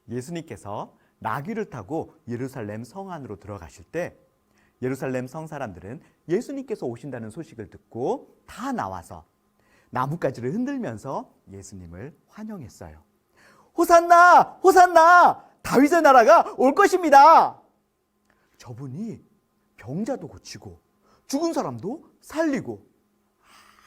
예수님께서 나귀를 타고 예루살렘 성 안으로 들어가실 때 예루살렘 성 사람들은 예수님께서 오신다는 소식을 듣고 다 나와서 나뭇가지를 흔들면서 예수님을 환영했어요. 호산나! 호산나! 다윗의 나라가 올 것입니다. 저분이 병자도 고치고 죽은 사람도 살리고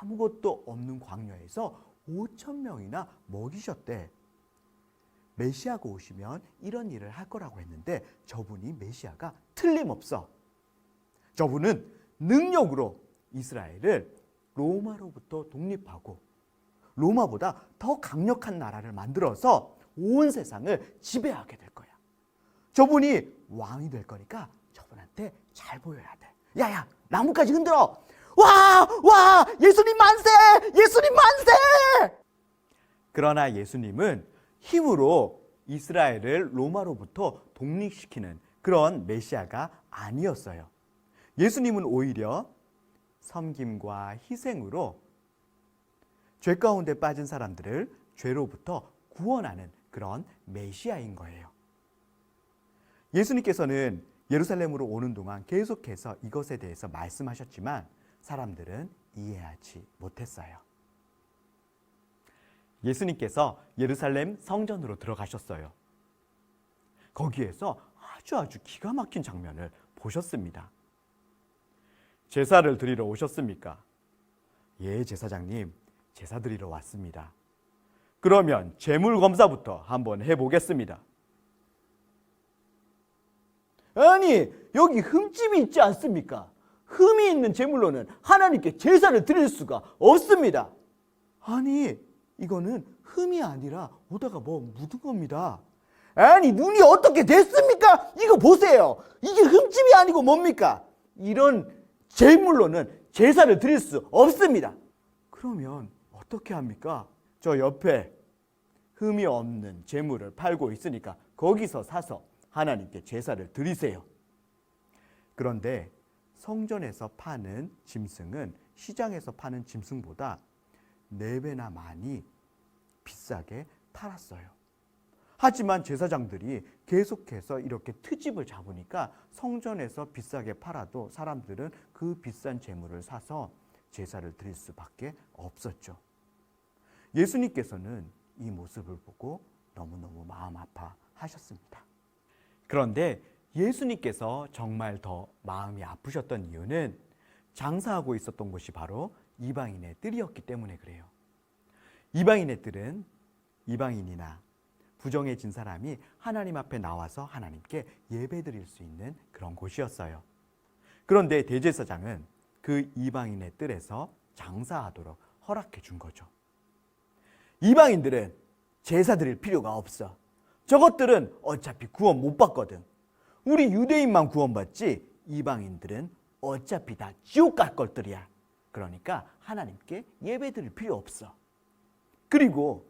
아무것도 없는 광야에서 5천 명이나 먹이셨대. 메시아가 오시면 이런 일을 할 거라고 했는데 저분이 메시아가 틀림없어. 저분은 능력으로 이스라엘을 로마로부터 독립하고 로마보다 더 강력한 나라를 만들어서 온 세상을 지배하게 될 거야. 저분이 왕이 될 거니까 저분한테 잘 보여야 돼. 야야, 나뭇가지 흔들어. 와! 와! 예수님 만세! 예수님 만세! 그러나 예수님은 힘으로 이스라엘을 로마로부터 독립시키는 그런 메시아가 아니었어요. 예수님은 오히려 섬김과 희생으로 죄 가운데 빠진 사람들을 죄로부터 구원하는 그런 메시아인 거예요. 예수님께서는 예루살렘으로 오는 동안 계속해서 이것에 대해서 말씀하셨지만 사람들은 이해하지 못했어요. 예수님께서 예루살렘 성전으로 들어가셨어요. 거기에서 아주 기가 막힌 장면을 보셨습니다. 제사를 드리러 오셨습니까? 예, 제사장님, 제사 드리러 왔습니다. 그러면 제물 검사부터 한번 해보겠습니다. 아니, 여기 흠집이 있지 않습니까? 흠이 있는 제물로는 하나님께 제사를 드릴 수가 없습니다. 아니, 이거는 흠이 아니라 오다가 뭐 묻은 겁니다. 아니, 눈이 어떻게 됐습니까? 이거 보세요. 이게 흠집이 아니고 뭡니까? 이런 제물로는 제사를 드릴 수 없습니다. 그러면 어떻게 합니까? 저 옆에 흠이 없는 제물을 팔고 있으니까 거기서 사서 하나님께 제사를 드리세요. 그런데 성전에서 파는 짐승은 시장에서 파는 짐승보다 4배나 많이 비싸게 팔았어요. 하지만 제사장들이 계속해서 이렇게 트집을 잡으니까 성전에서 비싸게 팔아도 사람들은 그 비싼 제물을 사서 제사를 드릴 수밖에 없었죠. 예수님께서는 이 모습을 보고 너무너무 마음 아파하셨습니다. 그런데 예수님께서 정말 더 마음이 아프셨던 이유는 장사하고 있었던 곳이 바로 이방인의 뜰이었기 때문에 그래요. 이방인의 뜰은 이방인이나 부정해진 사람이 하나님 앞에 나와서 하나님께 예배드릴 수 있는 그런 곳이었어요. 그런데 대제사장은 그 이방인의 뜰에서 장사하도록 허락해 준 거죠. 이방인들은 제사 드릴 필요가 없어. 저것들은 어차피 구원 못 받거든. 우리 유대인만 구원받지 이방인들은 어차피 다 지옥 갈 것들이야. 그러니까 하나님께 예배 드릴 필요 없어. 그리고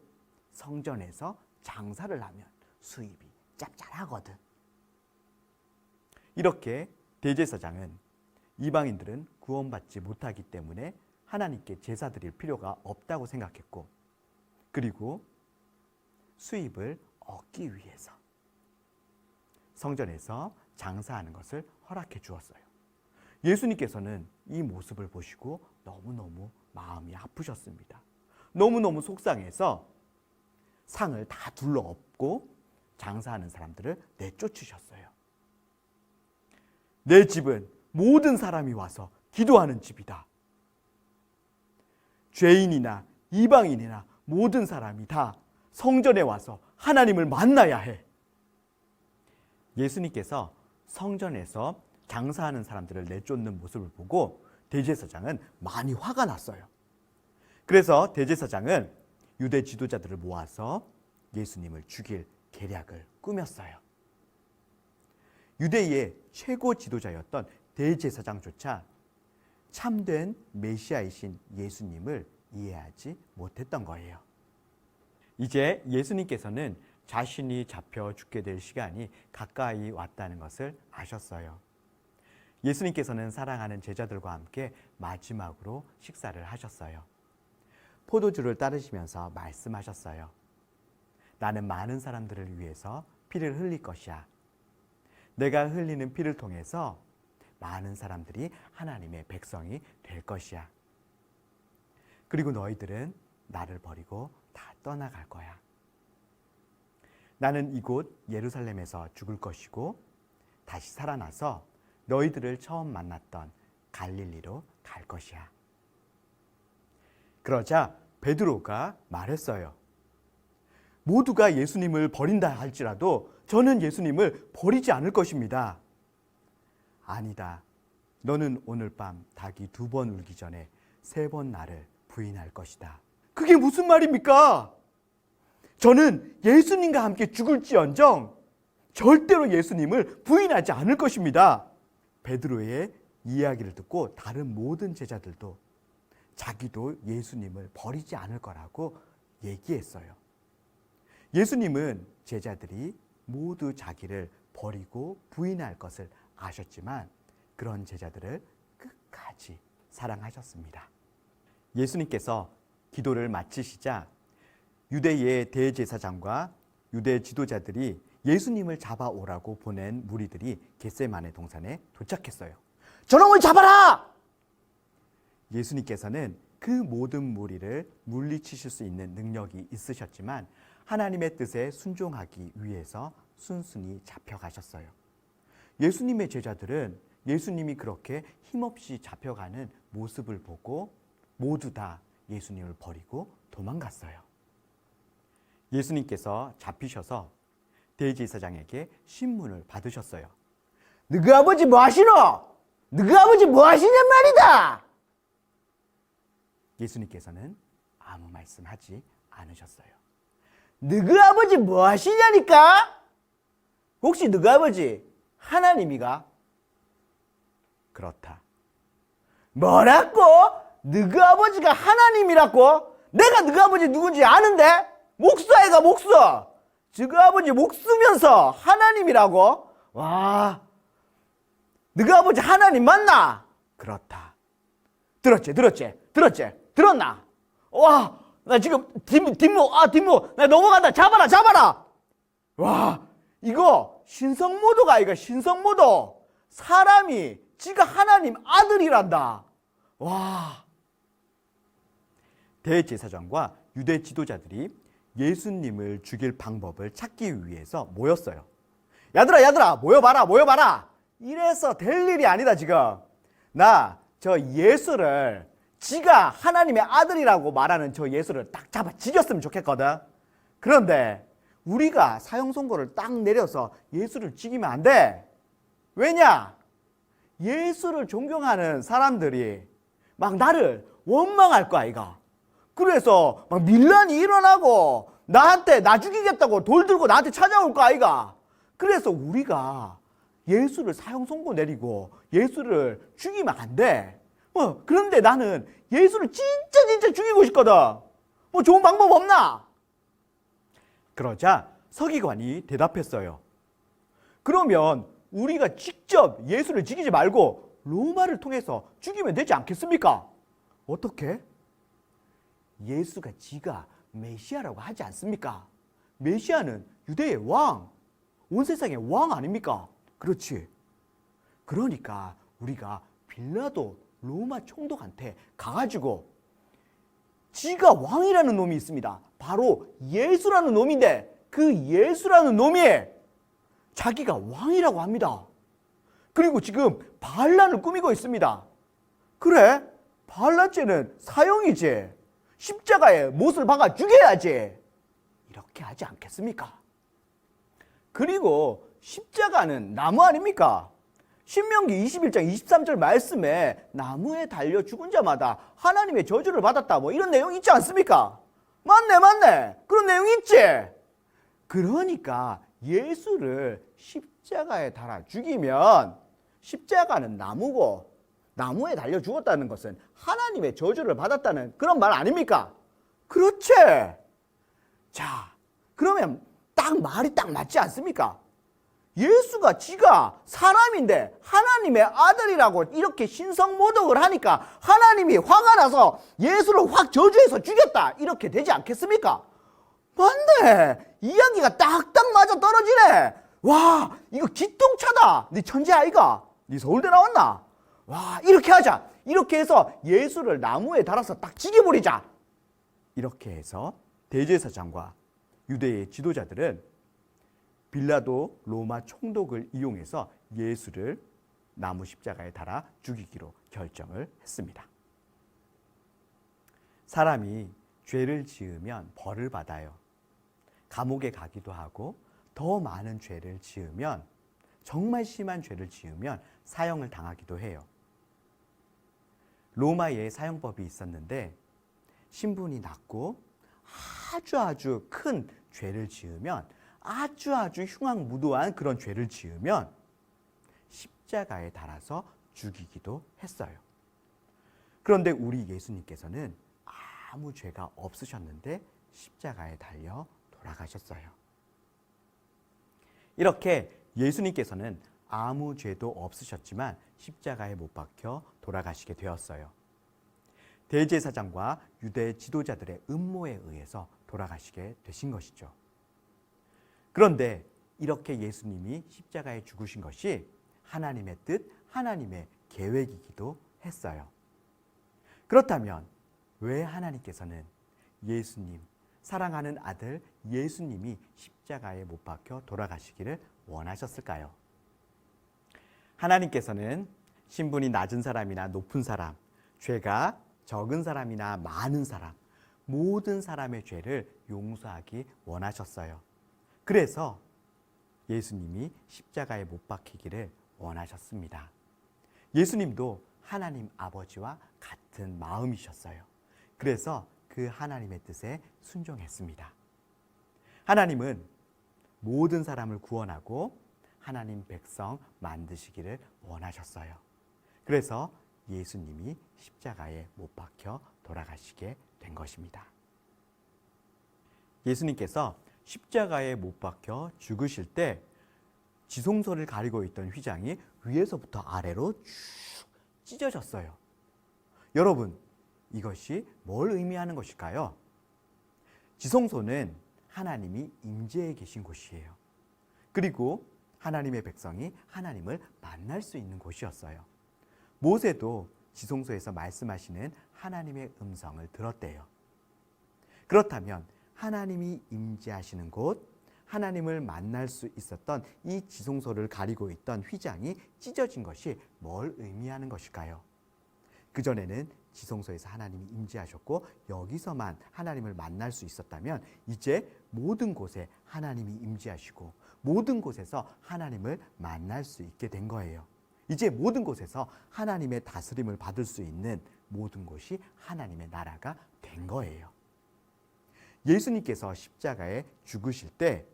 성전에서 장사를 하면 수입이 짭짤하거든. 이렇게 대제사장은 이방인들은 구원받지 못하기 때문에 하나님께 제사 드릴 필요가 없다고 생각했고, 그리고 수입을 얻기 위해서 성전에서 장사하는 것을 허락해 주었어요. 예수님께서는 이 모습을 보시고 너무너무 마음이 아프셨습니다. 너무너무 속상해서 상을 다 둘러엎고 장사하는 사람들을 내쫓으셨어요. 내 집은 모든 사람이 와서 기도하는 집이다. 죄인이나 이방인이나 모든 사람이 다 성전에 와서 하나님을 만나야 해. 예수님께서 성전에서 장사하는 사람들을 내쫓는 모습을 보고 대제사장은 많이 화가 났어요. 그래서 대제사장은 유대 지도자들을 모아서 예수님을 죽일 계략을 꾸몄어요. 유대의 최고 지도자였던 대제사장조차 참된 메시아이신 예수님을 이해하지 못했던 거예요. 이제 예수님께서는 자신이 잡혀 죽게 될 시간이 가까이 왔다는 것을 아셨어요. 예수님께서는 사랑하는 제자들과 함께 마지막으로 식사를 하셨어요. 포도주를 따르시면서 말씀하셨어요. 나는 많은 사람들을 위해서 피를 흘릴 것이야. 내가 흘리는 피를 통해서 많은 사람들이 하나님의 백성이 될 것이야. 그리고 너희들은 나를 버리고 다 떠나갈 거야. 나는 이곳 예루살렘에서 죽을 것이고 다시 살아나서 너희들을 처음 만났던 갈릴리로 갈 것이야. 그러자 베드로가 말했어요. 모두가 예수님을 버린다 할지라도 저는 예수님을 버리지 않을 것입니다. 아니다. 너는 오늘 밤 닭이 2번 울기 전에 3번 나를 부인할 것이다. 그게 무슨 말입니까? 저는 예수님과 함께 죽을지언정 절대로 예수님을 부인하지 않을 것입니다. 베드로의 이야기를 듣고 다른 모든 제자들도 자기도 예수님을 버리지 않을 거라고 얘기했어요. 예수님은 제자들이 모두 자기를 버리고 부인할 것을 아셨지만 그런 제자들을 끝까지 사랑하셨습니다. 예수님께서 기도를 마치시자 유대의 대제사장과 유대 지도자들이 예수님을 잡아오라고 보낸 무리들이 겟세마네 동산에 도착했어요. 저놈을 잡아라! 예수님께서는 그 모든 무리를 물리치실 수 있는 능력이 있으셨지만 하나님의 뜻에 순종하기 위해서 순순히 잡혀가셨어요. 예수님의 제자들은 예수님이 그렇게 힘없이 잡혀가는 모습을 보고 모두 다 예수님을 버리고 도망갔어요. 예수님께서 잡히셔서 대제사장에게 신문을 받으셨어요. 너희 아버지 뭐 하시노? 너희 아버지 뭐 하시냔 말이다! 예수님께서는 아무 말씀하지 않으셨어요. 너희 아버지 뭐 하시냐니까? 혹시 너희 아버지 하나님이가? 그렇다. 뭐라고? 너희 아버지가 하나님이라고? 내가 너희 아버지 누군지 아는데? 목사애가 목수! 너희 아버지 목수면서 하나님이라고? 와, 너희 아버지 하나님 맞나? 그렇다. 들었지? 들었나? 와, 나 지금 뒷목, 나 넘어간다. 잡아라. 와, 이거 신성모도가 아이가 신성모도. 사람이 지가 하나님 아들이란다. 와. 대제사장과 유대 지도자들이 예수님을 죽일 방법을 찾기 위해서 모였어요. 얘들아, 모여봐라. 이래서 될 일이 아니다, 지금. 나 저 예수를 지가 하나님의 아들이라고 말하는 저 예수를 딱 잡아 죽였으면 좋겠거든. 그런데 우리가 사형 선고를 딱 내려서 예수를 죽이면 안 돼. 왜냐? 예수를 존경하는 사람들이 막 나를 원망할 거야, 이거. 그래서 막 밀란이 일어나고 나한테 나 죽이겠다고 돌 들고 나한테 찾아올 거야, 이거. 그래서 우리가 예수를 사형 선고 내리고 예수를 죽이면 안 돼. 그런데 나는 예수를 진짜 죽이고 싶거든. 뭐 좋은 방법 없나? 그러자 서기관이 대답했어요. 그러면 우리가 직접 예수를 죽이지 말고 로마를 통해서 죽이면 되지 않겠습니까? 어떻게? 예수가 지가 메시아라고 하지 않습니까? 메시아는 유대의 왕, 온 세상의 왕 아닙니까? 그렇지. 그러니까 우리가 빌라도 로마 총독한테 가가지고 지가 왕이라는 놈이 있습니다. 바로 예수라는 놈인데 그 예수라는 놈이 자기가 왕이라고 합니다. 그리고 지금 반란을 꾸미고 있습니다. 그래? 반란죄는 사형이지. 십자가에 못을 박아 죽여야지. 이렇게 하지 않겠습니까? 그리고 십자가는 나무 아닙니까? 신명기 21장 23절 말씀에 나무에 달려 죽은 자마다 하나님의 저주를 받았다 뭐 이런 내용 있지 않습니까? 맞네. 그런 내용 있지? 그러니까 예수를 십자가에 달아 죽이면 십자가는 나무고 나무에 달려 죽었다는 것은 하나님의 저주를 받았다는 그런 말 아닙니까? 그렇지. 자, 그러면 말이 딱 맞지 않습니까? 예수가 지가 사람인데 하나님의 아들이라고 이렇게 신성모독을 하니까 하나님이 화가 나서 예수를 확 저주해서 죽였다 이렇게 되지 않겠습니까? 맞네. 이야기가 딱딱 맞아 떨어지네. 와, 이거 기똥차다. 네 천재 아이가? 네 서울대 나왔나? 와, 이렇게 하자. 이렇게 해서 예수를 나무에 달아서 딱 죽여버리자. 이렇게 해서 대제사장과 유대의 지도자들은 빌라도 로마 총독을 이용해서 예수를 나무 십자가에 달아 죽이기로 결정을 했습니다. 사람이 죄를 지으면 벌을 받아요. 감옥에 가기도 하고 더 많은 죄를 지으면, 정말 심한 죄를 지으면 사형을 당하기도 해요. 로마에 사형법이 있었는데 신분이 낮고 아주 큰 죄를 지으면, 아주 흉악무도한 그런 죄를 지으면 십자가에 달아서 죽이기도 했어요. 그런데 우리 예수님께서는 아무 죄가 없으셨는데 십자가에 달려 돌아가셨어요. 이렇게 예수님께서는 아무 죄도 없으셨지만 십자가에 못 박혀 돌아가시게 되었어요. 대제사장과 유대 지도자들의 음모에 의해서 돌아가시게 되신 것이죠. 그런데 이렇게 예수님이 십자가에 죽으신 것이 하나님의 뜻, 하나님의 계획이기도 했어요. 그렇다면 왜 하나님께서는 예수님, 사랑하는 아들 예수님이 십자가에 못 박혀 돌아가시기를 원하셨을까요? 하나님께서는 신분이 낮은 사람이나 높은 사람, 죄가 적은 사람이나 많은 사람, 모든 사람의 죄를 용서하기 원하셨어요. 그래서 예수님이 십자가에 못 박히기를 원하셨습니다. 예수님도 하나님 아버지와 같은 마음이셨어요. 그래서 그 하나님의 뜻에 순종했습니다. 하나님은 모든 사람을 구원하고 하나님 백성 만드시기를 원하셨어요. 그래서 예수님이 십자가에 못 박혀 돌아가시게 된 것입니다. 예수님께서 십자가에 못 박혀 죽으실 때 지성소를 가리고 있던 휘장이 위에서부터 아래로 쭉 찢어졌어요. 여러분, 이것이 뭘 의미하는 것일까요? 지성소는 하나님이 임재해 계신 곳이에요. 그리고 하나님의 백성이 하나님을 만날 수 있는 곳이었어요. 모세도 지성소에서 말씀하시는 하나님의 음성을 들었대요. 그렇다면 하나님이 임재하시는 곳, 하나님을 만날 수 있었던 이 지성소를 가리고 있던 휘장이 찢어진 것이 뭘 의미하는 것일까요? 그전에는 지성소에서 하나님이 임재하셨고 여기서만 하나님을 만날 수 있었다면 이제 모든 곳에 하나님이 임재하시고 모든 곳에서 하나님을 만날 수 있게 된 거예요. 이제 모든 곳에서 하나님의 다스림을 받을 수 있는 모든 곳이 하나님의 나라가 된 거예요. 예수님께서 십자가에 죽으실 때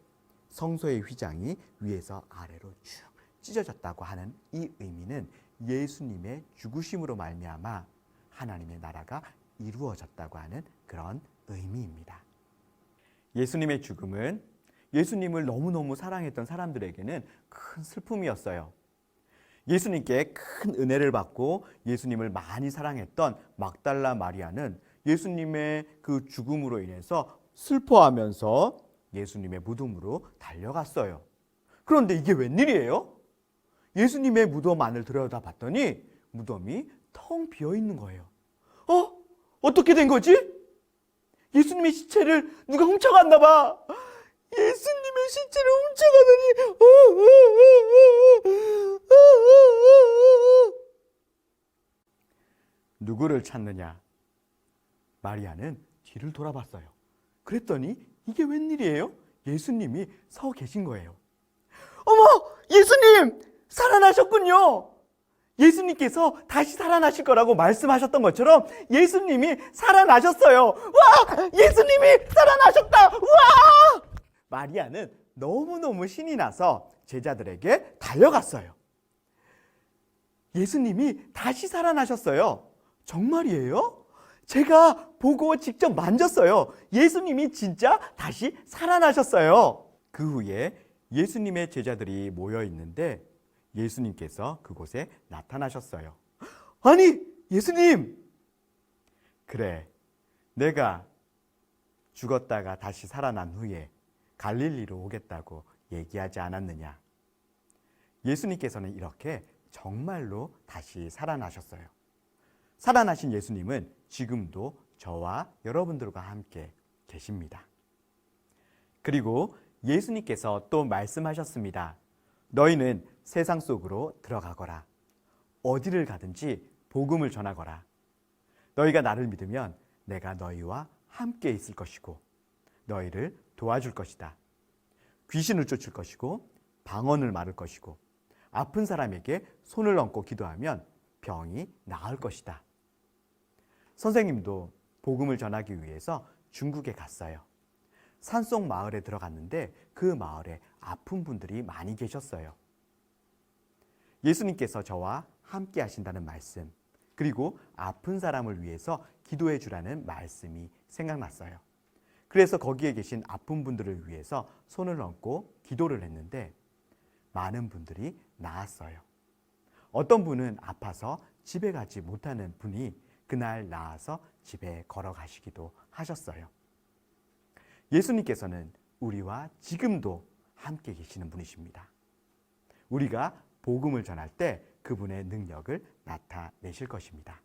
성소의 휘장이 위에서 아래로 쭉 찢어졌다고 하는 이 의미는 예수님의 죽으심으로 말미암아 하나님의 나라가 이루어졌다고 하는 그런 의미입니다. 예수님의 죽음은 예수님을 너무너무 사랑했던 사람들에게는 큰 슬픔이었어요. 예수님께 큰 은혜를 받고 예수님을 많이 사랑했던 막달라 마리아는 예수님의 그 죽음으로 인해서 슬퍼하면서 예수님의 무덤으로 달려갔어요. 그런데 이게 웬일이에요? 예수님의 무덤 안을 들여다봤더니 무덤이 텅 비어 있는 거예요. 어떻게 된 거지? 예수님의 시체를 누가 훔쳐갔나 봐. 예수님의 시체를 훔쳐가더니 누구를 찾느냐? 마리아는 뒤를 돌아봤어요. 그랬더니 이게 웬일이에요? 예수님이 서 계신 거예요. 어머! 예수님! 살아나셨군요! 예수님께서 다시 살아나실 거라고 말씀하셨던 것처럼 예수님이 살아나셨어요. 와! 예수님이 살아나셨다! 와! 마리아는 너무너무 신이 나서 제자들에게 달려갔어요. 예수님이 다시 살아나셨어요. 정말이에요? 제가 보고 직접 만졌어요. 예수님이 진짜 다시 살아나셨어요. 그 후에 예수님의 제자들이 모여 있는데 예수님께서 그곳에 나타나셨어요. 아니, 예수님! 그래, 내가 죽었다가 다시 살아난 후에 갈릴리로 오겠다고 얘기하지 않았느냐? 예수님께서는 이렇게 정말로 다시 살아나셨어요. 살아나신 예수님은 지금도 저와 여러분들과 함께 계십니다. 그리고 예수님께서 또 말씀하셨습니다. 너희는 세상 속으로 들어가거라. 어디를 가든지 복음을 전하거라. 너희가 나를 믿으면 내가 너희와 함께 있을 것이고 너희를 도와줄 것이다. 귀신을 쫓을 것이고 방언을 말할 것이고 아픈 사람에게 손을 얹고 기도하면 병이 나을 것이다. 선생님도 복음을 전하기 위해서 중국에 갔어요. 산속 마을에 들어갔는데 그 마을에 아픈 분들이 많이 계셨어요. 예수님께서 저와 함께 하신다는 말씀, 그리고 아픈 사람을 위해서 기도해 주라는 말씀이 생각났어요. 그래서 거기에 계신 아픈 분들을 위해서 손을 얹고 기도를 했는데 많은 분들이 나았어요. 어떤 분은 아파서 집에 가지 못하는 분이 그날 나아서 집에 걸어가시기도 하셨어요. 예수님께서는 우리와 지금도 함께 계시는 분이십니다. 우리가 복음을 전할 때 그분의 능력을 나타내실 것입니다.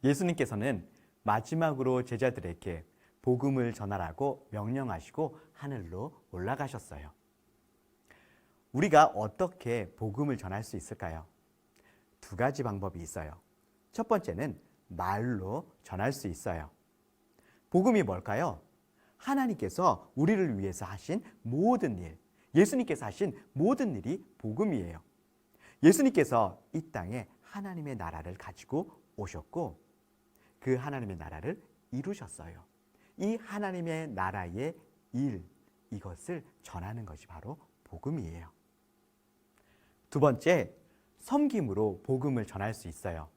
예수님께서는 마지막으로 제자들에게 복음을 전하라고 명령하시고 하늘로 올라가셨어요. 우리가 어떻게 복음을 전할 수 있을까요? 두 가지 방법이 있어요. 첫 번째는 말로 전할 수 있어요. 복음이 뭘까요? 하나님께서 우리를 위해서 하신 모든 일, 예수님께서 하신 모든 일이 복음이에요. 예수님께서 이 땅에 하나님의 나라를 가지고 오셨고 그 하나님의 나라를 이루셨어요. 이 하나님의 나라의 일, 이것을 전하는 것이 바로 복음이에요. 두 번째, 섬김으로 복음을 전할 수 있어요.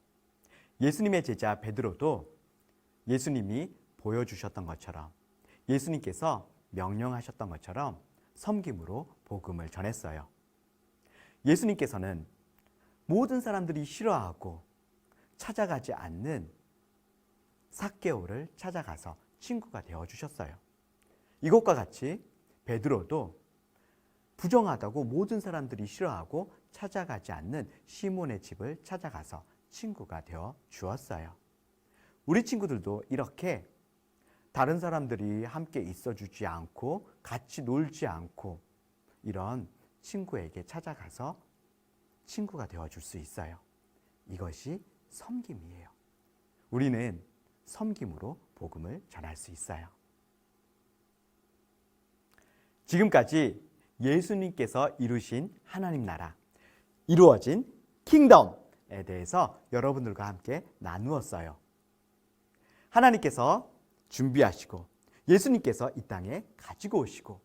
예수님의 제자 베드로도 예수님이 보여주셨던 것처럼 예수님께서 명령하셨던 것처럼 섬김으로 복음을 전했어요. 예수님께서는 모든 사람들이 싫어하고 찾아가지 않는 삭개오를 찾아가서 친구가 되어주셨어요. 이것과 같이 베드로도 부정하다고 모든 사람들이 싫어하고 찾아가지 않는 시몬의 집을 찾아가서 친구가 되어 주었어요. 우리 친구들도 이렇게 다른 사람들이 함께 있어주지 않고 같이 놀지 않고 이런 친구에게 찾아가서 친구가 되어줄 수 있어요. 이것이 섬김이에요. 우리는 섬김으로 복음을 전할 수 있어요. 지금까지 예수님께서 이루신 하나님 나라, 이루어진 킹덤에 대해서 여러분들과 함께 나누었어요. 하나님께서 준비하시고 예수님께서 이 땅에 가지고 오시고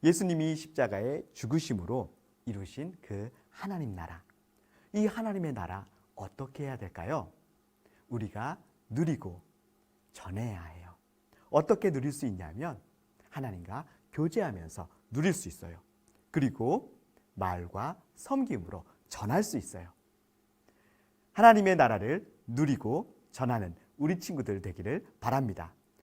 예수님이 십자가에 죽으심으로 이루신 그 하나님 나라, 이 하나님의 나라 어떻게 해야 될까요? 우리가 누리고 전해야 해요. 어떻게 누릴 수 있냐면 하나님과 교제하면서 누릴 수 있어요. 그리고 말과 섬김으로 전할 수 있어요. 하나님의 나라를 누리고 전하는 우리 친구들 되기를 바랍니다.